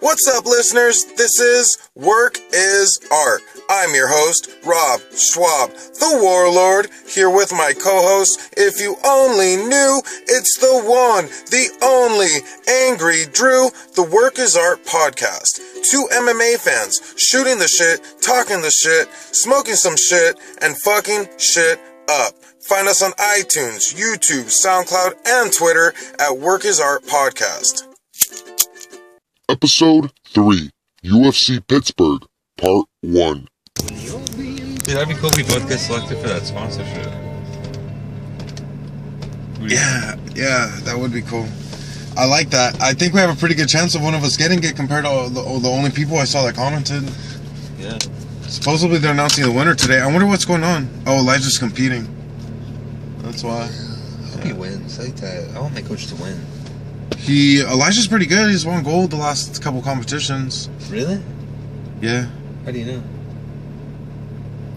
What's up, listeners? This is Work is Art. I'm your host, Rob Shwob, the Warlord, here with my co-host. If you only knew, it's the one, the only, Angry Drew, the Work is Art podcast. Two MMA fans shooting the shit, talking the shit, smoking some shit, and fucking shit up. Find us on iTunes, YouTube, SoundCloud, and Twitter at Work is Art Podcast. Episode 3, UFC Pittsburgh, Part 1. Dude, that'd be cool if we both get selected for that sponsorship. Yeah, that would be cool. I like that. I think we have a pretty good chance of one of us getting it compared to the only people I saw that commented. Yeah. Supposedly they're announcing the winner today. I wonder what's going on. Oh, Elijah's competing. That's why. I hope he wins. I like that. I want my coach to win. Elijah's pretty good. He's won gold the last couple competitions. Really? Yeah. How do you know?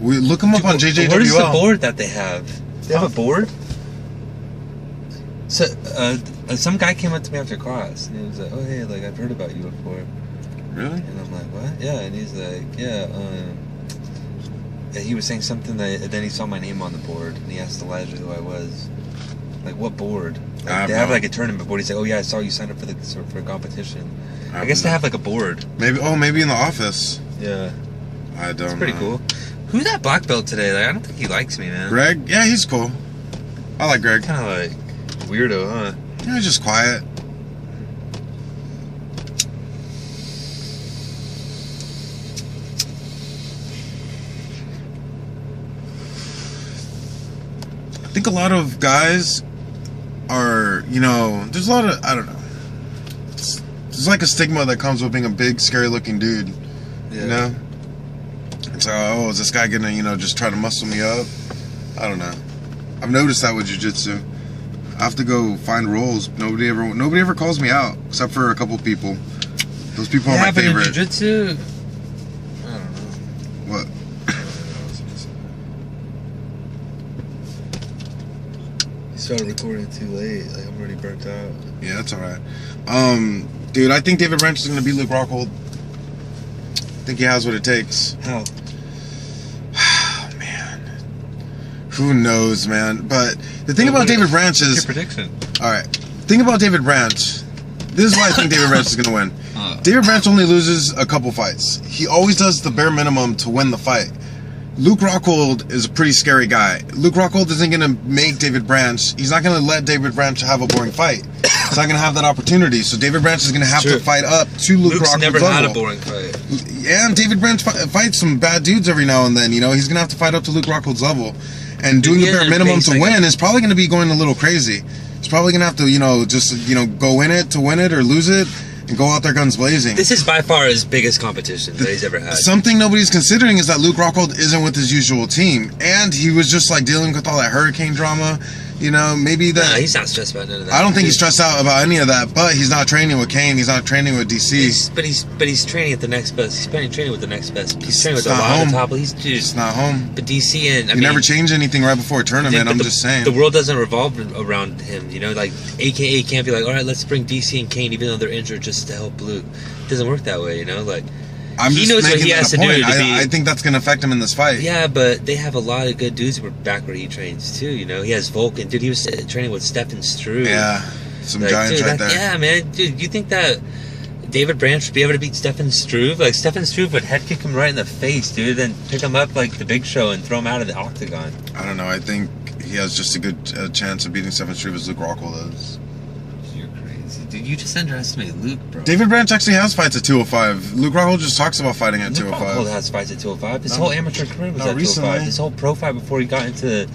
We look him up on JJWL. What is the board that they have? They have a board? So, some guy came up to me after class, and he was like, "Oh, hey, like, I've heard about you before." Really? And I'm like, "What?" Yeah, and he's like, "Yeah, and he was saying something that, then he saw my name on the board, and he asked Elijah who I was. Like, what board? Like, they have, like, a tournament board. He's like, "Oh, yeah, I saw you signed up for a competition." I guess they have, like, a board. Maybe in the office. Yeah. I don't know. It's pretty cool. Who's that black belt today? Like, I don't think he likes me, man. Greg? Yeah, he's cool. I like Greg. Kind of like weirdo, huh? Yeah, he's just quiet. I think a lot of guys are, there's a lot of, I don't know. There's like a stigma that comes with being a big, scary-looking dude. Yeah. You know? It's like, oh, is this guy gonna, just try to muscle me up? I don't know. I've noticed that with jiu-jitsu. I have to go find roles. Nobody ever calls me out, except for a couple people. Those people are my favorite. In jiu-jitsu? I don't know. What? You started recording too late. Like, I'm already burnt out. Yeah, that's alright. Dude, I think David Branch is gonna beat Luke Rockhold. I think he has what it takes. How? Man. Who knows, man? But the thing about David Branch is... What's your prediction? Alright. The thing about David Branch... This is why I think David Branch is going to win. David Branch only loses a couple fights. He always does the bare minimum to win the fight. Luke Rockhold is a pretty scary guy. Luke Rockhold isn't going to make David Branch... He's not going to let David Branch have a boring fight. He's not going to have that opportunity. So David Branch is going to have to fight up to Luke Rockhold's level. Luke's never had a boring fight. Yeah, and David Branch fights some bad dudes every now and then. He's going to have to fight up to Luke Rockhold's level. And doing the bare minimum to win is probably going to be going a little crazy. He's probably going to have to, just go in it to win it or lose it and go out there guns blazing. This is by far his biggest competition that he's ever had. Something nobody's considering is that Luke Rockhold isn't with his usual team. And he was just, dealing with all that hurricane drama. Maybe that... Nah, he's not stressed about none of that. I don't think he's stressed out about any of that, but he's not training with Kane. He's not training with DC. But he's training at the next best. He's training with the next best. He's training with a lot of top. He's not home. But DC and... You never change anything right before a tournament, I'm just saying. The world doesn't revolve around him, Like, AKA can't be like, all right, let's bring DC and Kane, even though they're injured, just to help Luke. It doesn't work that way, Like... He knows what he has to do to be... I think that's going to affect him in this fight. Yeah, but they have a lot of good dudes back where he trains, too, He has Vulcan. Dude, he was training with Stefan Struve. Yeah, some giants right there. Yeah, man. Dude, you think that David Branch would be able to beat Stefan Struve? Like, Stefan Struve would head kick him right in the face, dude, then pick him up like the Big Show and throw him out of the octagon. I don't know. I think he has just a good chance of beating Stefan Struve as Luke Rockhold does. Dude, you just underestimated Luke, bro. David Branch actually has fights at 205. Luke Rockhold just talks about fighting at 205. Luke Rockhold has fights at 205. His whole amateur career was at 205. His whole pro fight before he got into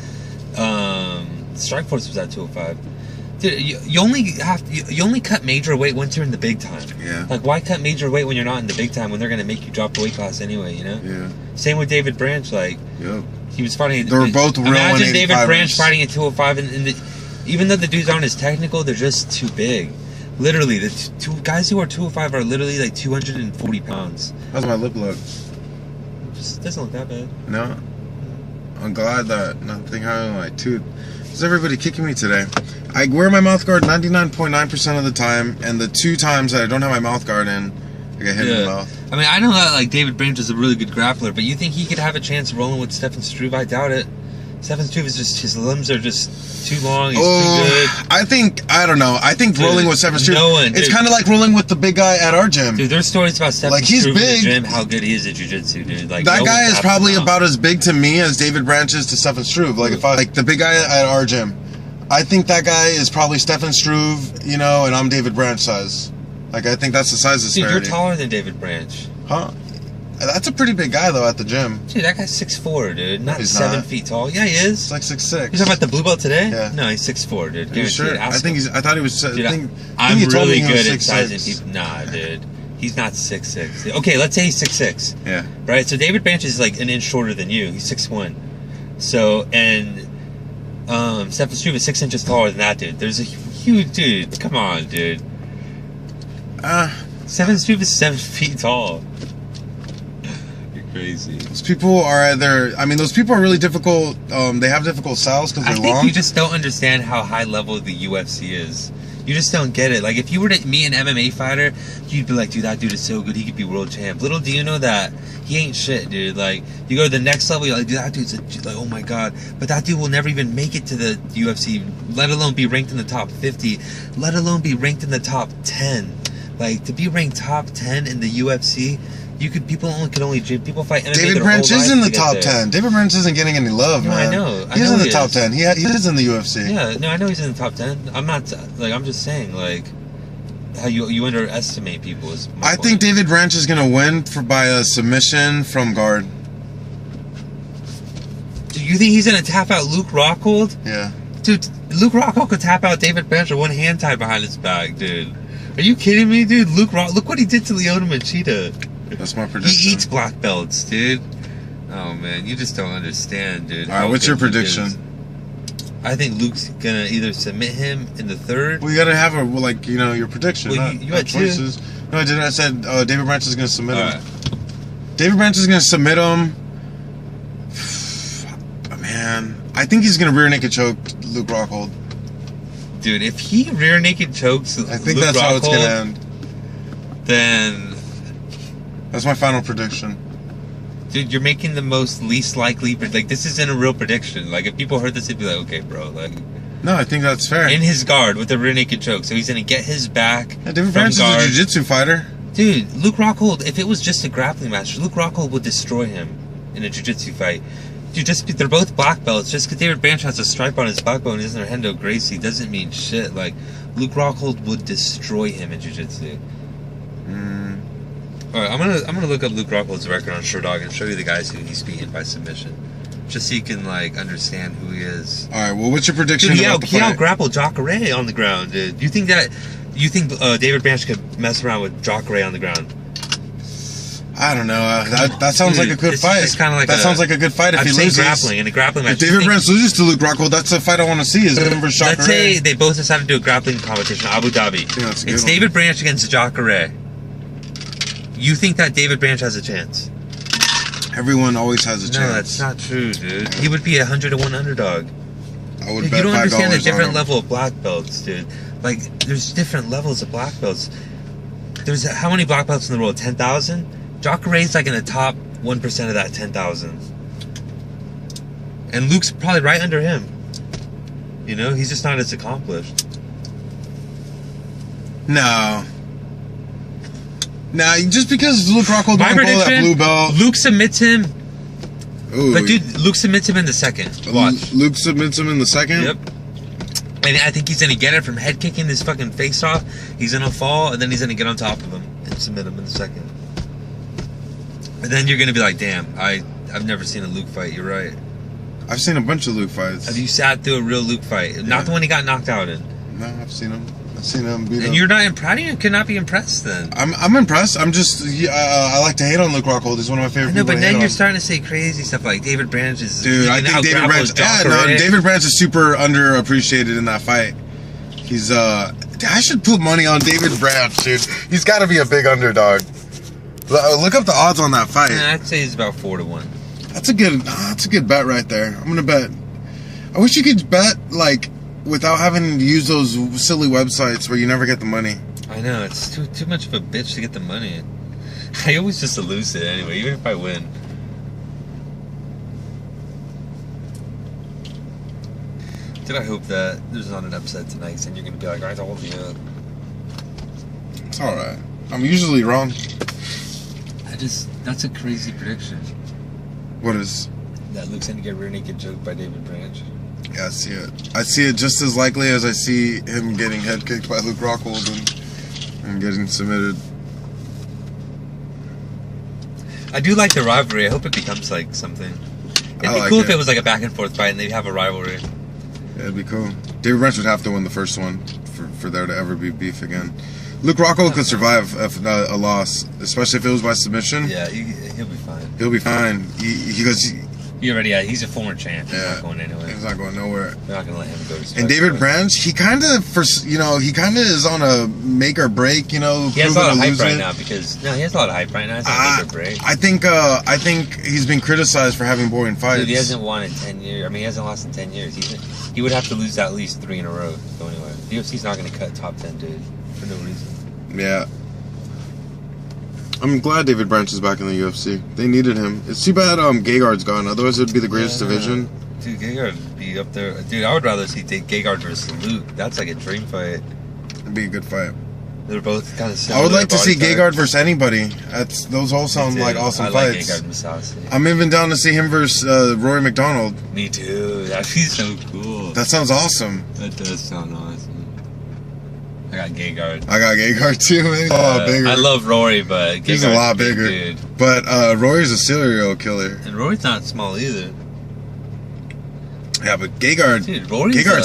Strikeforce was at 205. Dude, you only cut major weight once you're in the big time. Yeah. Like, why cut major weight when you're not in the big time when they're gonna make you drop the weight class anyway? Yeah. Same with David Branch. Like, he was fighting. They were both real 185ers. Imagine David Branch fighting at 205, and even though the dudes aren't as technical, they're just too big. Literally, the two guys who are 205 are literally like 240 pounds. How's my lip look? It doesn't look that bad. No? I'm glad that nothing happened to my tooth. Is everybody kicking me today? I wear my mouth guard 99.9% of the time, and the 2 times that I don't have my mouth guard in, I got hit in the mouth. I mean, I know that like David Branch is a really good grappler, but you think he could have a chance rolling with Stefan Struve? I doubt it. Stefan Struve is just, his limbs are just too long. He's too good. I don't know. I think rolling with Stefan Struve, it's kind of like rolling with the big guy at our gym. Dude, there's stories about Stefan Struve in the gym, how good he is at jiu-jitsu, dude. Like, that guy is probably about as big to me as David Branch is to Stefan Struve. Like, if I, like, the big guy at our gym, I think that guy is probably Stefan Struve, you know, and I'm David Branch size. Like, I think that's the size disparity. Dude, you're taller than David Branch. Huh? That's a pretty big guy, though, at the gym. Dude, that guy's 6'4", dude. Not 7 feet tall. Yeah, he is. He's like 6'6". You talking about the blue belt today? Yeah. No, he's 6'4", dude. Are you sure? I thought he was... Dude, I'm really good at sizing people. Nah, dude. He's not 6'6". Okay, let's say he's 6'6". Yeah. Right? So David Branch is like an inch shorter than you. He's 6'1". So, and Stefan Struve is 6 inches taller than that dude. There's a huge dude. Come on, dude. Stefan Struve is 7 feet tall. You're crazy. Those people are either... I mean, those people are really difficult. They have difficult styles because they're long. I think you just don't understand how high level the UFC is. You just don't get it. Like, if you were to meet an MMA fighter, you'd be like, dude, that dude is so good, he could be world champ. Little do you know that he ain't shit, dude. Like, you go to the next level, you're like, dude, that dude's like, oh my god. But that dude will never even make it to the UFC, let alone be ranked in the top 50, let alone be ranked in the top 10. Like, to be ranked top 10 in the UFC, people fight MMA. David Branch is in the top 10. David Branch isn't getting any love, man. I know. He's in the top 10. He is in the UFC. Yeah, no, I know he's in the top 10. I'm not, like, I'm just saying, like, how you underestimate people is my point. think David Branch is going to win by a submission from guard. Do you think he's going to tap out Luke Rockhold? Yeah. Dude, Luke Rockhold could tap out David Branch with one hand tied behind his back, dude. Are you kidding me, dude? Look what he did to Lyoto Machida. That's my prediction. He eats black belts, dude. Oh, man. You just don't understand, dude. All right, what's your prediction? I think Luke's going to either submit him in the third. Well, you got to have your prediction. Well, you had choices. No, I didn't. I said David Branch is going to submit him. Right. David Branch is going to submit him. Man, I think he's going to rear naked choke Luke Rockhold. Dude, if he rear naked chokes I think Luke that's Rockhold, how it's going to end. Then... That's my final prediction. Dude, you're making the most least likely... Like, this isn't a real prediction. Like, if people heard this, they'd be like, okay, bro, like... No, I think that's fair. In his guard with the rear naked choke. So he's going to get his back. Yeah, David Branch is a jiu-jitsu fighter. Dude, Luke Rockhold, if it was just a grappling match, Luke Rockhold would destroy him in a jiu-jitsu fight. Dude, they're both black belts. Just because David Branch has a stripe on his back bone and isn't a Hendo Gracie doesn't mean shit. Like, Luke Rockhold would destroy him in jiu-jitsu. Alright, I'm gonna look up Luke Rockhold's record on SureDog and show you the guys who he's beaten by submission. Just so you can, like, understand who he is. Alright, well, what's your prediction? Dude, he out-grappled Jacare on the ground, dude. You think David Branch could mess around with Jacare on the ground? I don't know. That sounds like a good fight. Like sounds like a good fight if he loses. Grappling in a grappling match. If David Branch loses to Luke Rockhold, that's a fight I want to see. Is him versus Jacare? Let's say they both decided to do a grappling competition in Abu Dhabi. Yeah, that's a good it's one. David Branch against Jacare. You think that David Branch has a chance? Everyone always has a chance. No, that's not true, dude. He would be 100-to-1 underdog. I would Dude, bet you don't $5 understand the different on him. level of black belts, dude. Like, there's different levels of black belts. There's how many black belts in the world? 10,000? Jacare's like in the top 1% of that 10,000. And Luke's probably right under him. You know, he's just not as accomplished. No, just because Luke Rockhold won't pull that blue belt. Luke submits him. Ooh. But dude, Luke submits him in the second. Watch. Luke submits him in the second? Yep. And I think he's going to get it from head kicking his fucking face off. He's going to fall, and then he's going to get on top of him and submit him in the second. And then you're going to be like, damn, I've never seen a Luke fight. You're right. I've seen a bunch of Luke fights. Have you sat through a real Luke fight? Yeah. Not the one he got knocked out in. No, I've seen him. I've seen him beat him. And you're not impressed? You cannot be impressed then. I'm impressed. I'm just, I like to hate on Luke Rockhold. He's one of my favorite people. No, but then you're starting to say crazy stuff like David Branch is... Dude, I think David Branch... David Branch is super underappreciated in that fight. He's, I should put money on David Branch, dude. He's got to be a big underdog. Look up the odds on that fight. Yeah, I'd say it's about 4-1. That's a good bet right there. I'm gonna bet. I wish you could bet like without having to use those silly websites where you never get the money. I know, it's too much of a bitch to get the money. I always just lose it anyway, even if I win. Did I hope that there's not an upset tonight, and you're gonna be like, I told you. It's alright. I'm usually wrong. That's a crazy prediction. What is? That Luke's gonna get rear naked choked by David Branch. Yeah, I see it. I see it just as likely as I see him getting head kicked by Luke Rockhold and getting submitted. I do like the rivalry. I hope it becomes like something. It'd be cool if it was like a back and forth fight and they'd have a rivalry. Yeah, it'd be cool. David Branch would have to win the first one for there to ever be beef again. Luke Rockhold could survive if not a loss, especially if it was by submission. Yeah, he'll be fine. He'll be fine. He's a former champ. He's not going anywhere. He's not going nowhere. They're not gonna let him go to. And David Branch, he kind of is on a make or break. He has a lot of hype right now he has a lot of hype right now. It's not make or break. I think he's been criticized for having boring fights. Dude, he hasn't won in 10 years. I mean, he hasn't lost in 10 years. He would have to lose at least 3 in a row to go anywhere. The UFC's not gonna cut top 10, dude, for no reason. Yeah. I'm glad David Branch is back in the UFC. They needed him. It's too bad Gegard's gone. Otherwise, it would be the greatest division. Dude, Gegard would be up there. Dude, I would rather see Gegard versus Luke. That's like a dream fight. It'd be a good fight. They're both kind of similar. I would like to see Gegard versus anybody. Those all sound like awesome fights. Like Gegard Masasi. I'm even down to see him versus Rory McDonald. Me too. That'd be so cool. That sounds awesome. That does sound awesome. I got Gegard. I got Gegard too, man. He's a lot bigger. I love Rory, but he's a lot bigger. Dude. But Rory's a serial killer. And Rory's not small either. Yeah, but Gegard's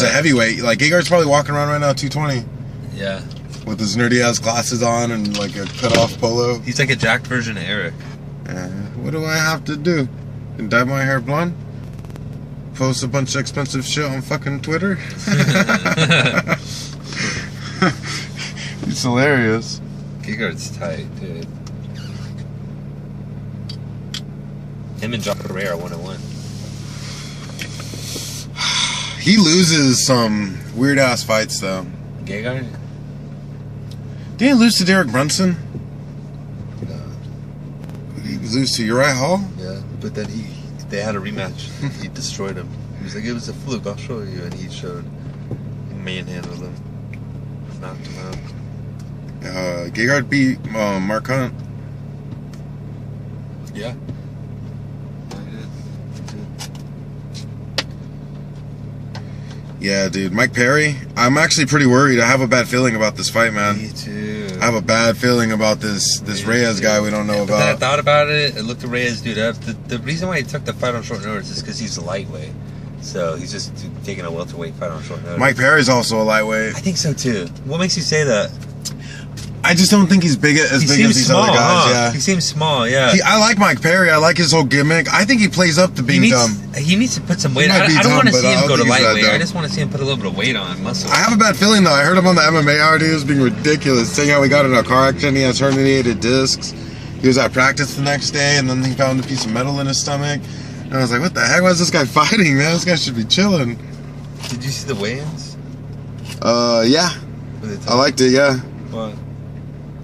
a heavyweight. Like, Gegard's probably walking around right now 220. Yeah. With his nerdy ass glasses on and like a cut off polo. He's like a jacked version of Eric. What do I have to do? Dye my hair blonde? Post a bunch of expensive shit on fucking Twitter? It's hilarious. Gegard's tight, dude. Him and John Pereira 1-1. He loses some weird ass fights though. Gegard? Didn't he lose to Derek Brunson? No. He lose to Uriah Hall? Yeah, but then they had a rematch. He destroyed him. He was like, it was a fluke, I'll show you. And he showed. He manhandled him. Knocked him out. Gegard beat Mark Hunt. Yeah. Yeah, dude. Mike Perry. I'm actually pretty worried. I have a bad feeling about this fight, man. Me too. I have a bad feeling about this Reyes guy we don't know about. Then I thought about it. I looked at Reyes dude up. The reason why he took the fight on short notice is because he's a lightweight. So he's just taking a welterweight fight on short notice. Mike Perry's also a lightweight. I think so too. What makes you say that? I just don't think he's as big as these other guys. Huh? Yeah, he seems small. Yeah, I like Mike Perry. I like his whole gimmick. I think he plays up to being dumb. He needs to put some weight. I don't want to see him go to lightweight. I just want to see him put a little bit of weight on muscle. I have a bad feeling though. I heard him on the MMA hour. He was being ridiculous, saying how he got in a car accident. He has herniated discs. He was at practice the next day, and then he found a piece of metal in his stomach. And I was like, "What the heck? Why is this guy fighting, man? This guy should be chilling." Did you see the weigh-ins? Yeah. I liked it. Yeah. What?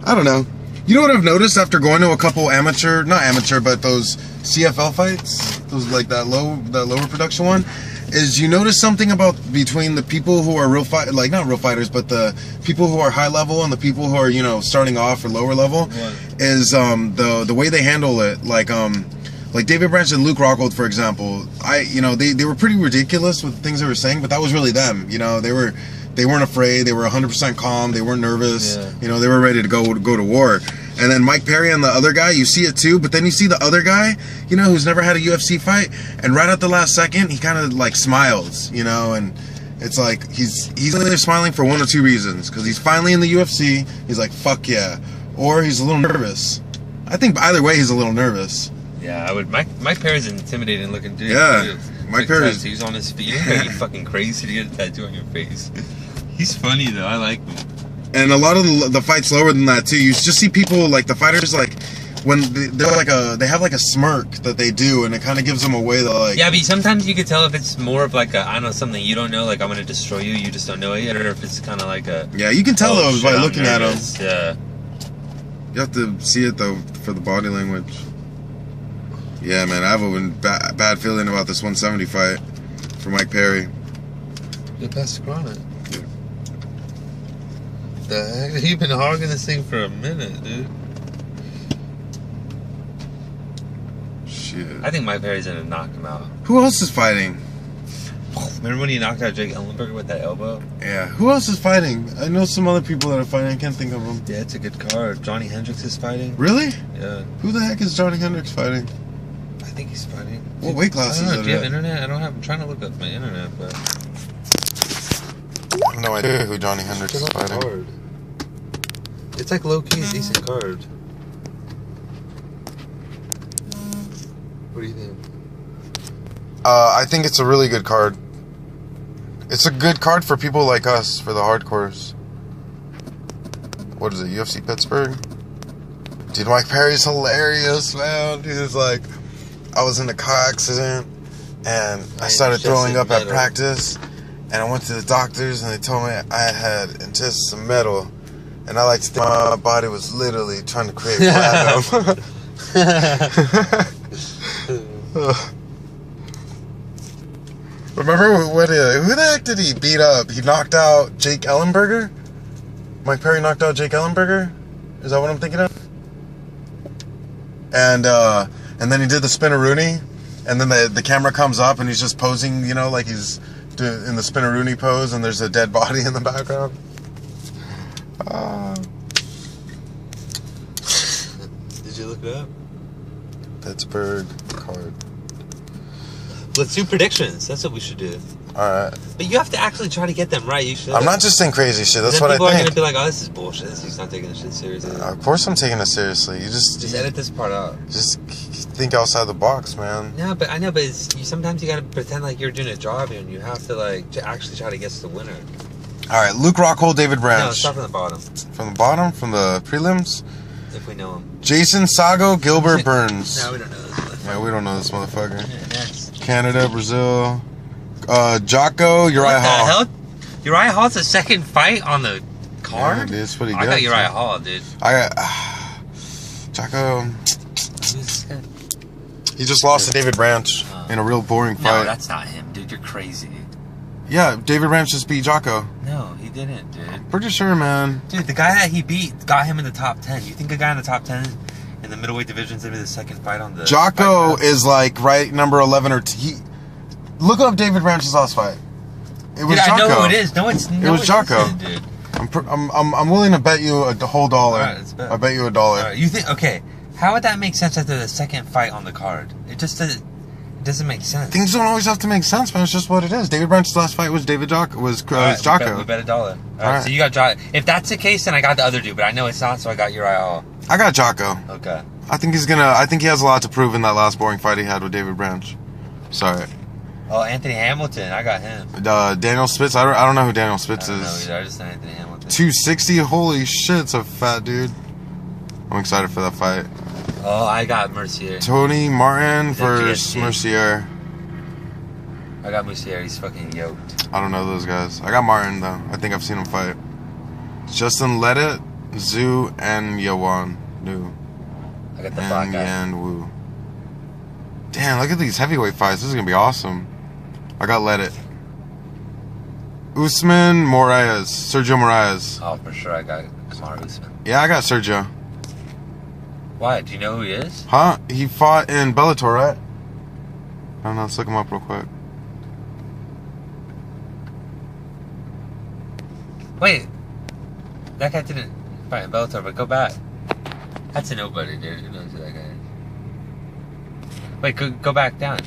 I don't know. You know what I've noticed after going to a couple not amateur, but those CFL fights, those like that lower production one, is you notice something about between the people who are not real fighters, but the people who are high level and the people who are starting off or lower level, is the way they handle it. Like David Branch and Luke Rockhold, for example. They were pretty ridiculous with the things they were saying, but that was really them. They weren't afraid. They were 100% calm. They weren't nervous. Yeah. They were ready to go to war. And then Mike Perry and the other guy, you see it too. But then you see the other guy, who's never had a UFC fight, and right at the last second, he kind of like smiles, and it's like he's either smiling for one or two reasons. Because he's finally in the UFC. He's like, fuck yeah. Or he's a little nervous. I think either way, he's a little nervous. Yeah, I would. Mike Perry's an intimidating looking dude. Yeah, Mike Perry's tattoos on his feet. You gotta be fucking crazy to get a tattoo on your face. He's funny though. I like him. And a lot of the fights lower than that too. You just see people like the fighters when they have like a smirk that they do, and it kind of gives them away that like. Yeah, but sometimes you could tell if it's more of like I know something you don't know, like I'm gonna destroy you, you just don't know it yet, or if it's kind of like a. Yeah, you can tell though by looking at them. Yeah. You have to see it, though, for the body language. Yeah, man, I have a bad feeling about this 170 fight for Mike Perry. Get past the chronic. The heck? You've been hogging this thing for a minute, dude. Shit. I think Mike Perry's gonna knock him out. Who else is fighting? Remember when he knocked out Jake Ellenberger with that elbow? Yeah. Who else is fighting? I know some other people that are fighting. I can't think of them. Yeah, it's a good card. Johnny Hendricks is fighting. Really? Yeah. Who the heck is Johnny Hendricks fighting? I think he's fighting. What weight class is it? Do you have internet? I don't have. I'm trying to look up my internet, but I have no idea who Johnny Hendricks is fighting. Card. It's like low key a decent card. What do you think? I think it's a really good card. It's a good card for people like us, for the hardcores. What is it, UFC Pittsburgh? Dude, Mike Perry's hilarious, man. He was like, I was in a car accident, and I started throwing up at practice, and I went to the doctors, and they told me I had intestinal metal, and I like to think my body was literally trying to create platinum. Remember who the heck did he beat up? He knocked out Jake Ellenberger? Mike Perry knocked out Jake Ellenberger? Is that what I'm thinking of? And then he did the spinneroonie, and then the camera comes up and he's just posing, you know, like he's in the spinneroonie pose, and there's a dead body in the background. Did you look it up? Pittsburgh card. Let's do predictions. That's what we should do. Alright. But you have to actually try to get them right. You should. I'm not just saying crazy shit. That's what I think. People are think. gonna be like, "Oh, this is bullshit. He's not taking this shit seriously." Of course, I'm taking it seriously. You just edit this part out. Just think outside the box, man. No, but I know. But sometimes you gotta pretend like you're doing a job, and you have to actually try to guess the winner. All right, Luke Rockhold, David Branch. No, start from the bottom. From the bottom, from the prelims. If we know him. Jason Sago, Gilbert Burns. No, we don't know this motherfucker. Yeah, we don't know this motherfucker. Yeah, next. Canada, Brazil. Jocko, Uriah Hall. What the hell? Uriah Hall's the second fight on the card? Yeah, dude, that's what he I gets. got Uriah Hall, dude. I got Jocko. He just lost to David Branch in a real boring fight. No, that's not him, dude. You're crazy. Yeah, David Branch just beat Jocko. No, he didn't, dude. Pretty sure, man. Dude, the guy that he beat got him in the top 10. You think a guy in the top 10 in the middleweight division's gonna be the second fight on the... Jocko is like right number 11 or... Look up David Branch's last fight. It was Jocko. I know who it is. No, it was Jocko. Dude. I'm willing to bet you a whole dollar. Right, let's bet. I bet you $1. Right, you think... Okay, how would that make sense after the second fight on the card? It just doesn't make sense. Things don't always have to make sense, man. It's just what it is. David Branch's last fight was Jocko. We bet $1. All right, so you got Jocko. If that's the case, then I got the other dude, but I know it's not, so I got Uriah Hall. I got Jocko. Okay. I think he has a lot to prove in that last boring fight he had with David Branch. Sorry. Oh, Anthony Hamilton. I got him. Daniel Spitz. I don't know who Daniel Spitz is. I don't know either. I just know Anthony Hamilton. 260. Holy shit, it's a fat dude. I'm excited for that fight. Oh, I got Mercier. Tony Martin versus Mercier. I got Mercier. He's fucking yoked. I don't know those guys. I got Martin, though. I think I've seen him fight. Justin Ledet, Zhu, and Yawan Nu. I got the black guy. And Wu. Damn, look at these heavyweight fights. This is going to be awesome. I got Ledet. Usman Moraes. Sergio Moraes. Oh, for sure I got Kamaru Usman. Yeah, I got Sergio. Why? Do you know who he is? Huh? He fought in Bellator, right? I don't know. Let's look him up real quick. Wait. That guy didn't fight in Bellator, but go back. That's a nobody, dude. Who knows who that guy is? Wait, go back down.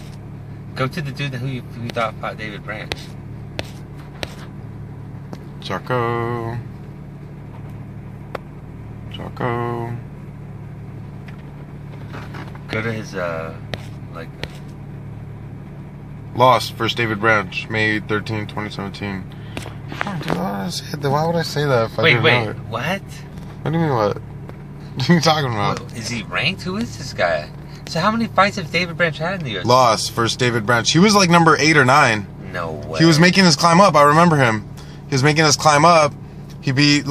Go to the dude who you thought fought David Branch. Jocko. Go to his, Lost versus David Branch, May 13, 2017. Why would I say that if I didn't know it? What? What do you mean, what? What are you talking about? Is he ranked? Who is this guy? So how many fights have David Branch had in the UFC? Lost versus David Branch. He was like number 8 or 9. No way. He was making his climb up. I remember him. He was making his climb up, He beat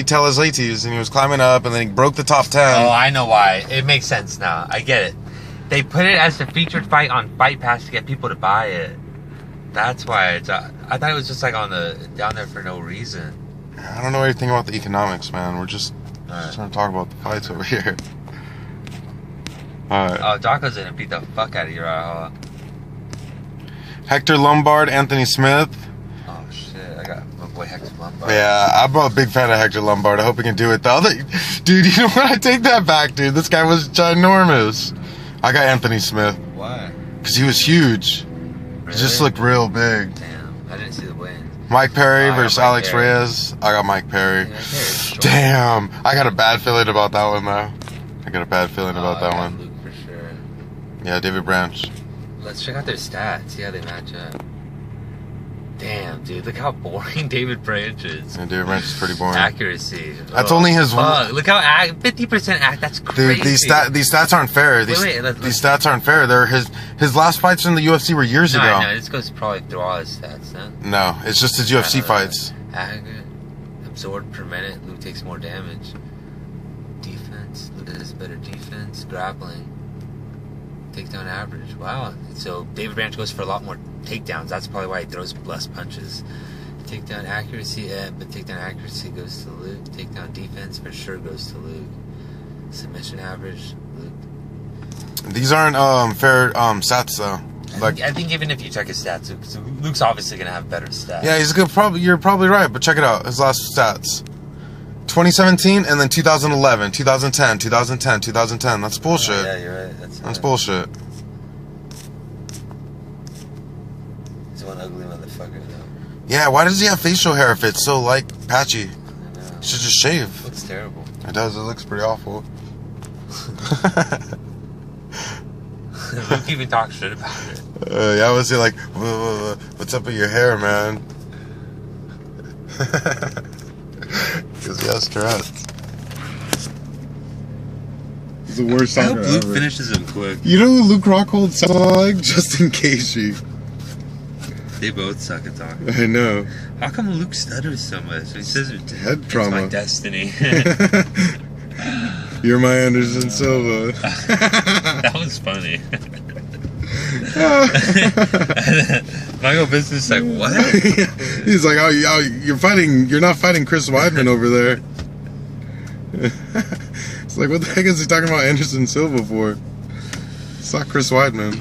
Telesletes, and he was climbing up, and then he broke the top 10. Oh, I know why. It makes sense now. I get it. They put it as a featured fight on Fight Pass to get people to buy it. That's why it's. I thought it was just like down there for no reason. I don't know anything about the economics, man. We're just trying to talk about the fights over here. Alright. Oh, Darko's gonna beat the fuck out of Uriah. Hector Lombard, Anthony Smith. Oh shit, I got my boy Hector Lombard. Yeah, I'm a big fan of Hector Lombard. I hope he can do it. Dude, you know what? I take that back, dude. This guy was ginormous. I got Anthony Smith. Why? Because he was huge. Really? He just looked real big. Damn, I didn't see the wins. Mike Perry versus Mike Alex Perry. Reyes. I got Mike Perry. Yeah, short. Damn. I got a bad feeling about that one, though. I got a bad feeling about that one. Luke for sure. Yeah, David Branch. Let's check out their stats. See how they match up. Damn, dude, look how boring David Branch is. Yeah, David Branch is pretty boring. Accuracy. That's only his one. Look how 50% That's crazy. Dude, these stats aren't fair. These stats aren't fair. They're his last fights in the UFC were years ago. No, this goes probably through all his stats, huh? No, it's just his UFC fights. Aggregate, absorbed per minute. Luke takes more damage. Defense. Luke has better defense. Grappling. Takedown average. Wow. So David Branch goes for a lot more takedowns. That's probably why he throws less punches. Takedown accuracy, but takedown accuracy goes to Luke. Takedown defense for sure goes to Luke. Submission average, Luke. These aren't fair stats though. I think even if you check his stats, Luke's obviously gonna have better stats. Yeah, he's good. You're probably right, but check it out. His last stats: 2017 and then 2011, 2010, 2010, 2010. That's bullshit. Oh, yeah, you're right. That's bullshit. He's one ugly motherfucker though. Yeah, why does he have facial hair if it's so patchy? I know. He should just shave. It looks terrible. It does. It looks pretty awful. Luke even talks shit about it. Yeah, I was like, what's up with your hair, man? Because he has Tourette's. He's the worst I talker hope Luke ever. finishes him quick. You know who Luke Rockhold sounds like? Justin Gaethje. They both suck at talking. I know. How come Luke stutters so much? He says it's trauma. my destiny. You're my Anderson Silva. That was funny. Michael Business like, what? He's like, oh, you're not fighting Chris Weidman over there. It's like, what the heck is he talking about Anderson Silva for? It's not Chris Weidman.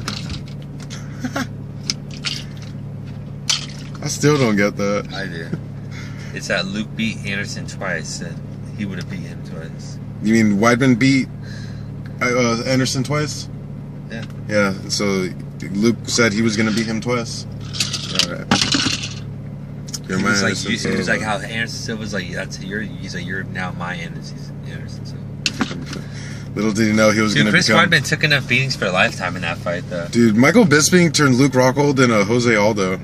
I still don't get that. I do. It's that Luke beat Anderson twice, and he would have beat him twice. You mean Weidman beat Anderson twice? Yeah. Yeah, so Luke said he was going to beat him twice. Alright. You're my Anderson Silva. It was like how Anderson Silva's like, he's like, you're now my Anderson Silva. Little did he know he was going to Chris become... Weidman took enough beatings for a lifetime in that fight, though. Dude, Michael Bisping turned Luke Rockhold into Jose Aldo.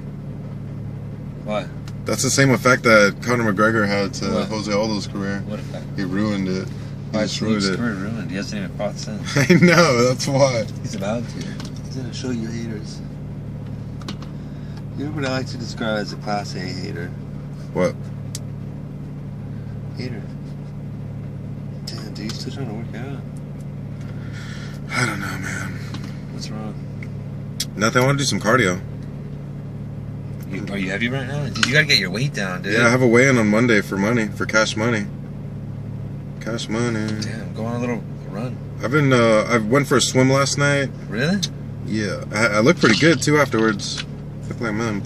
What? That's the same effect that Conor McGregor had to What? Jose Aldo's career. What effect? He ruined it. He Why destroyed Luke's it. career ruined? He hasn't even fought since. I know, that's why. He's about to. He's gonna show you haters. You know what I like to describe as a class A hater? What? Hater. Damn, dude, you still trying to work out? I don't know, man. What's wrong? Nothing, I want to do some cardio. Are you heavy right now? Dude, you gotta get your weight down, dude. Yeah, I have a weigh-in on Monday for cash money. Cash money. Damn, go on a little run. I went for a swim last night. Really? Yeah, I looked pretty good too afterwards. Looked like $1 million.